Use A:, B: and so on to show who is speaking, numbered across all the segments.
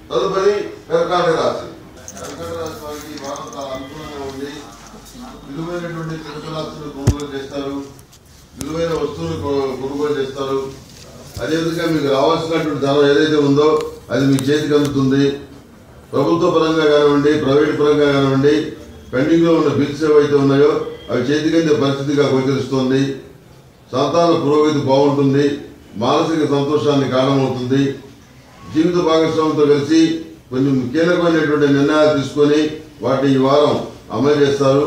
A: తదుపరి కర్కాటక రాశి. కర్కాటక రాశి వారికి ఈ వారం చాలా అనుకూలంగా ఉండి విలువైనటువంటి చిరకలాస్తులు కొనుగోలు చేస్తారు, విలువైన వస్తువులు కొనుగోలు చేస్తారు. అదేవిధంగా మీకు రావాల్సినటువంటి ధనం ఏదైతే ఉందో అది మీ చేతికి అందుతుంది. ప్రభుత్వ పరంగా కానివ్వండి, ప్రైవేట్ పరంగా కానివ్వండి, పెండింగ్లో ఉన్న బిల్స్ ఏవైతే ఉన్నాయో అవి చేతికందే పరిస్థితిగా గోచరిస్తుంది. సంతాన పురోగతి బాగుంటుంది, మానసిక సంతోషాన్ని కారణమవుతుంది. జీవిత భాగస్వామితో కలిసి కొంచెం కీలకమైనటువంటి నిర్ణయాలు తీసుకొని వాటిని ఈ వారం అమలు చేస్తారు.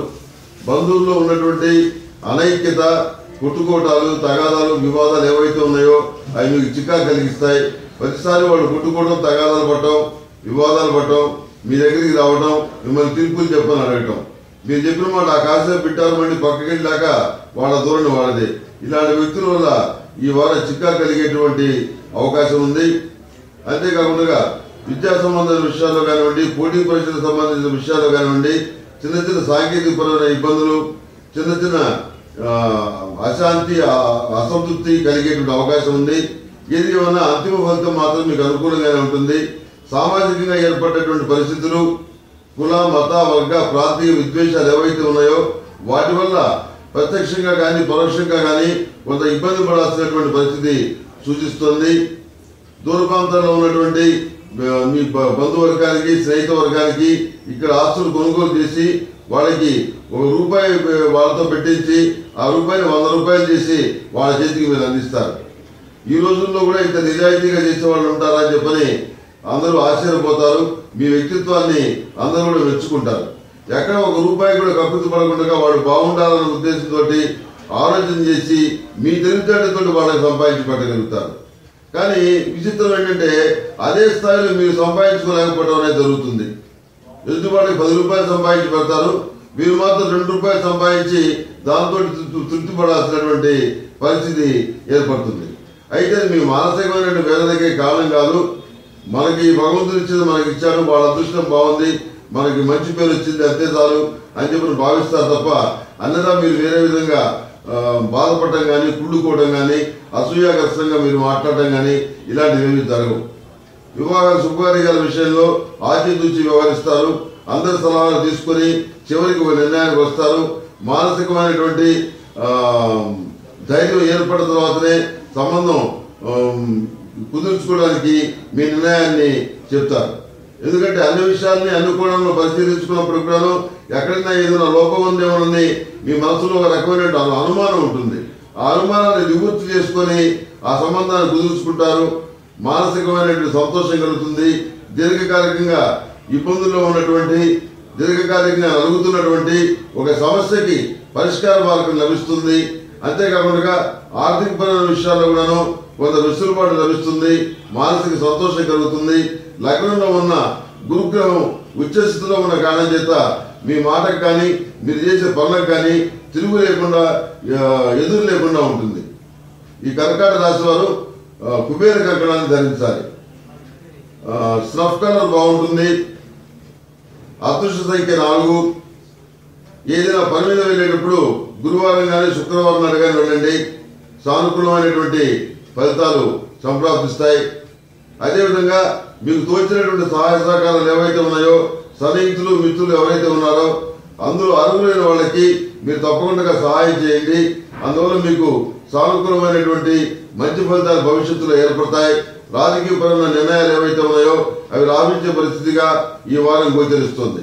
A: బంధువుల్లో ఉన్నటువంటి అనైక్యత, కొట్టుకోటాలు, తగాదాలు, వివాదాలు ఏవైతే ఉన్నాయో అవి మీకు చిక్కా కలిగిస్తాయి. ప్రతిసారి వాళ్ళు కొట్టుకోవడం, తగాదాలు పడటం, వివాదాలు పడటం, మీ దగ్గరికి రావడం, మిమ్మల్ని తీర్పులు చెప్పని అడగటం, మీరు చెప్పిన మాట ఆ కాసేపు పెట్టారు మళ్ళీ పక్కకెళ్ళాక వాళ్ళ ధోరణి వాళ్ళది. ఇలాంటి వ్యక్తుల వల్ల ఈ వారం చిక్కా కలిగేటువంటి అవకాశం ఉంది. అంతేకాకుండా విద్యా సంబంధించిన విషయాల్లో కానివ్వండి, పోటీ పరీక్షలకు సంబంధించిన విషయాల్లో కానివ్వండి, చిన్న చిన్న సాంకేతిక పరమైన ఇబ్బందులు, చిన్న చిన్న అశాంతి, అసంతృప్తి కలిగేటువంటి అవకాశం ఉంది. ఏది ఏమన్నా అంతిమ ఫలితం మాత్రం మీకు అనుకూలంగానే ఉంటుంది. సామాజికంగా ఏర్పడేటువంటి పరిస్థితులు, కుల, మత, వర్గ, ప్రాంతీయ విద్వేషాలు ఏవైతే ఉన్నాయో వాటి వల్ల ప్రత్యక్షంగా కానీ పరోక్షంగా కానీ కొంత ఇబ్బంది పడాల్సినటువంటి పరిస్థితి సూచిస్తుంది. దూర ప్రాంతాల్లో ఉన్నటువంటి మీ బంధువర్గానికి, స్నేహిత వర్గానికి ఇక్కడ ఆస్తులు కొనుగోలు చేసి వాళ్ళకి ₹1 వాళ్ళతో పెట్టించి ఆ రూపాయిని ₹100 చేసి వాళ్ళ చేతికి మీరు అందిస్తారు. ఈ రోజుల్లో కూడా ఇంత నిజాయితీగా చేసే వాళ్ళు ఉంటారా అని చెప్పని అందరూ ఆశ్చర్యపోతారు. మీ వ్యక్తిత్వాన్ని అందరూ కూడా మెచ్చుకుంటారు. ఎక్కడ ₹1 కూడా కక్కుతు పడకుండా వాడు బాగుండాలన్న ఉద్దేశంతో ఆలోచన చేసి మీ తెలివితేటతో వాళ్ళకి సంపాదించి పెట్టగలుగుతారు. కానీ విచిత్రం ఏంటంటే అదే స్థాయిలో మీరు సంపాదించుకోలేకపోవడం అనేది జరుగుతుంది. ఎదుటివాడికి ₹10 సంపాదించి పెడతారు, మీరు మాత్రం ₹2 సంపాదించి దాంతో తృప్తి పడాల్సినటువంటి పరిస్థితి ఏర్పడుతుంది. అయితే మీ మానసికమైనటువంటి వేదనకి కారణం కాదు. మనకి భగవంతుడు ఇచ్చింది మనకి ఇచ్చాడు, వాళ్ళ అదృష్టం బాగుంది, మనకి మంచి పేరు వచ్చింది, అంతే చాలు అని చెప్పి భావిస్తారు తప్ప అన్నదా మీరు వేరే విధంగా బాధపడటం కానీ, కుళ్ళుకోవడం కానీ, అసూయాగ్రస్తంగా మీరు మాట్లాడటం కానీ ఇలాంటివి ఏమీ జరగవు. వివాహాల శుభకార్యాల విషయంలో ఆచితూచి వ్యవహరిస్తారు. అందరి సలహాలు తీసుకొని చివరికి ఒక నిర్ణయానికి వస్తారు. మానసికమైనటువంటి ధైర్యం ఏర్పడిన తర్వాతనే సంబంధం కుదుర్చుకోవడానికి మీ నిర్ణయాన్ని చెప్తారు. ఎందుకంటే అన్ని విషయాల్ని అన్ని కోణంలో పరిశీలించుకున్నప్పుడు కూడాను ఎక్కడైనా ఏదైనా లోపం ఉందేమోనని మీ మనసులో ఒక రకమైన అనుమానం ఉంటుంది. ఆ అనుమానాన్ని నివృత్తి చేసుకొని ఆ సంబంధాన్ని కుదుర్చుకుంటారు. మానసికమైనటువంటి సంతోషం కలుగుతుంది. దీర్ఘకాలికంగా ఇబ్బందుల్లో ఉన్నటువంటి, దీర్ఘకాలికంగా నలుగుతున్నటువంటి ఒక సమస్యకి పరిష్కార మార్గం లభిస్తుంది. అంతేకాకుండా ఆర్థికపరమైన విషయాల్లో కూడాను కొంత వెసులుబాటు లభిస్తుంది. మానసిక సంతోషం కలుగుతుంది. లగ్నంలో ఉన్న గురుగ్రహం ఉచ్చస్థితిలో ఉన్న కారణం చేత మీ మాటకు కానీ మీరు చేసే పనులకు కానీ తిరుగు లేకుండా, ఎదురు లేకుండా ఉంటుంది. ఈ కర్కాటక రాశి వారు కుబేర కంకణాన్ని ధరించాలి. స్నఫ్ కలర్ బాగుంటుంది. అదృష్ట సంఖ్య 4. ఏదైనా పని మీద వెళ్ళేటప్పుడు గురువారం కానీ శుక్రవారం నాడు కానీ వెళ్ళండి. సానుకూలమైనటువంటి ఫలితాలు సంప్రాప్తిస్తాయి. అదేవిధంగా మీకు తోచినటువంటి సహాయ సహకారాలు ఏవైతే ఉన్నాయో, సన్నిహితులు, మిత్రులు ఎవరైతే ఉన్నారో అందులో అర్హులైన వాళ్ళకి మీరు తప్పకుండా సహాయం చేయండి. అందువల్ల మీకు సానుకూలమైనటువంటి మంచి ఫలితాలు భవిష్యత్తులో ఏర్పడతాయి. రాజకీయపరమైన నిర్ణయాలు ఏవైతే ఉన్నాయో అవి లాభించే పరిస్థితిగా ఈ వారం గోచరిస్తుంది.